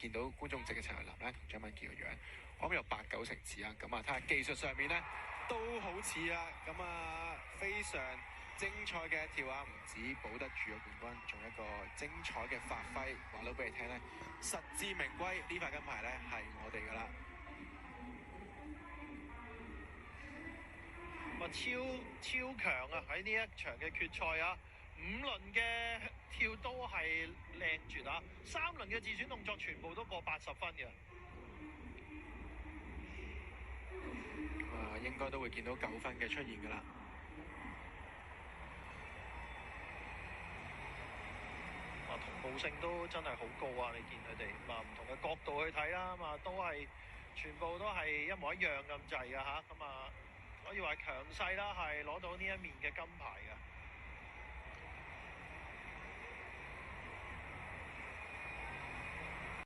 見到觀眾席嘅陳慧琳咧同張敏健嘅樣，我諗有8-9成似啊。咁啊，睇下技術上面咧都好似啊。咁啊，非常精彩嘅一跳啊，唔止保得住個冠軍，仲有一個精彩嘅發揮，話到俾你聽咧，實至名歸呢塊金牌咧係我哋噶啦。超強啊！喺呢一場嘅決賽啊，5輪嘅跳都係靚絕啊，3輪嘅自選動作全部都過80分嘅。應該都會見到9分嘅出現噶啦。同步性都真係好高啊！你見佢哋唔同嘅角度去睇啦，都係全部都係一模一樣咁滯㗎嚇，可以話強勢啦，係攞到呢一面嘅金牌嘅。